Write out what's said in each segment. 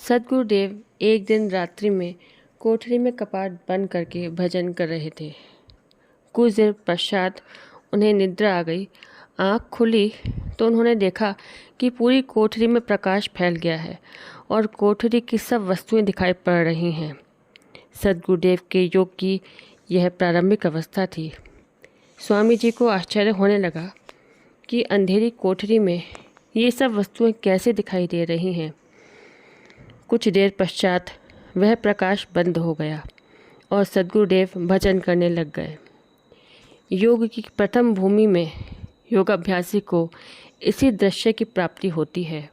सद्गुरुदेव एक दिन रात्रि में कोठरी में कपाट बंद करके भजन कर रहे थे। कुछ देर पश्चात उन्हें निद्रा आ गई। आँख खुली तो उन्होंने देखा कि पूरी कोठरी में प्रकाश फैल गया है और कोठरी की सब वस्तुएं दिखाई पड़ रही हैं। सद्गुरुदेव के योग की यह प्रारंभिक अवस्था थी। स्वामी जी को आश्चर्य होने लगा कि अंधेरी कोठरी में ये सब वस्तुएं कैसे दिखाई दे रही हैं। कुछ देर पश्चात वह प्रकाश बंद हो गया और सद्गुरुदेव भजन करने लग गए। योग की प्रथम भूमि में योगाभ्यासी को इसी दृश्य की प्राप्ति होती है।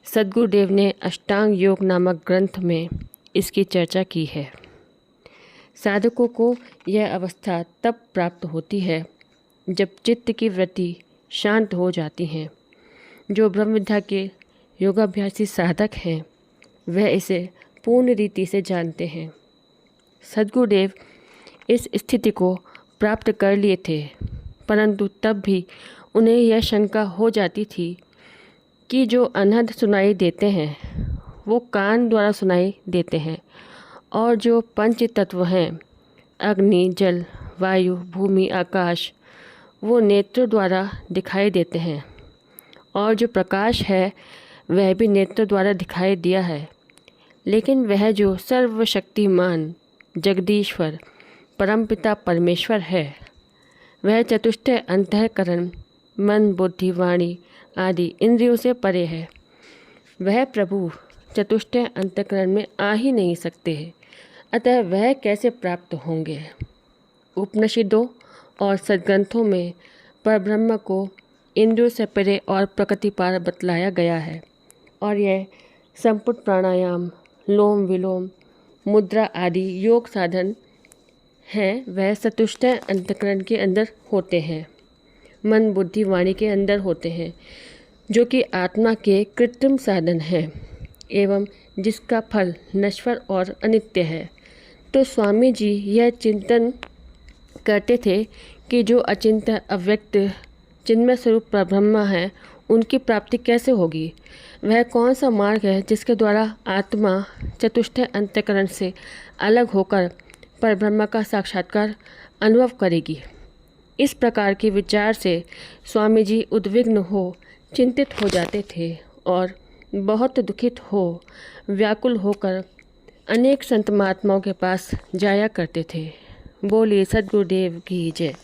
सद्गुरुदेव ने अष्टांग योग नामक ग्रंथ में इसकी चर्चा की है। साधकों को यह अवस्था तब प्राप्त होती है जब चित्त की वृत्ति शांत हो जाती है। जो ब्रह्म विद्या के योगाभ्यासी साधक हैं वह इसे पूर्ण रीति से जानते हैं। सद्गुरुदेव इस स्थिति को प्राप्त कर लिए थे, परंतु तब भी उन्हें यह शंका हो जाती थी कि जो अनहद सुनाई देते हैं वो कान द्वारा सुनाई देते हैं और जो पंच तत्व हैं अग्नि, जल, वायु, भूमि, आकाश वो नेत्र द्वारा दिखाई देते हैं और जो प्रकाश है वह भी नेत्र द्वारा दिखाई दिया है। लेकिन वह जो सर्वशक्तिमान जगदीश्वर परमपिता परमेश्वर है वह चतुष्टय अंतःकरण मन, बुद्धि, वाणी आदि इंद्रियों से परे है। वह प्रभु चतुष्टय अंतःकरण में आ ही नहीं सकते हैं, अतः वह कैसे प्राप्त होंगे। उपनिषदों और सद्ग्रंथों में परब्रह्म को इंद्रियों से परे और प्रकृति पार बतलाया गया है और यह संपुट प्राणायाम, लोम विलोम, मुद्रा आदि योग साधन हैं वह चतुष्टय अंतःकरण के अंदर होते हैं, मन, बुद्धि, वाणी के अंदर होते हैं, जो कि आत्मा के कृत्रिम साधन हैं एवं जिसका फल नश्वर और अनित्य है। तो स्वामी जी यह चिंतन करते थे कि जो अचिंत्य अव्यक्त चिन्मय स्वरूप परब्रह्म है उनकी प्राप्ति कैसे होगी। वह कौन सा मार्ग है जिसके द्वारा आत्मा चतुष्टय अंतःकरण से अलग होकर परब्रह्म का साक्षात्कार अनुभव करेगी। इस प्रकार के विचार से स्वामी जी उद्विग्न हो चिंतित हो जाते थे और बहुत दुखित हो व्याकुल होकर अनेक संत महात्माओं के पास जाया करते थे। बोलिए सद्गुरुदेव की जय।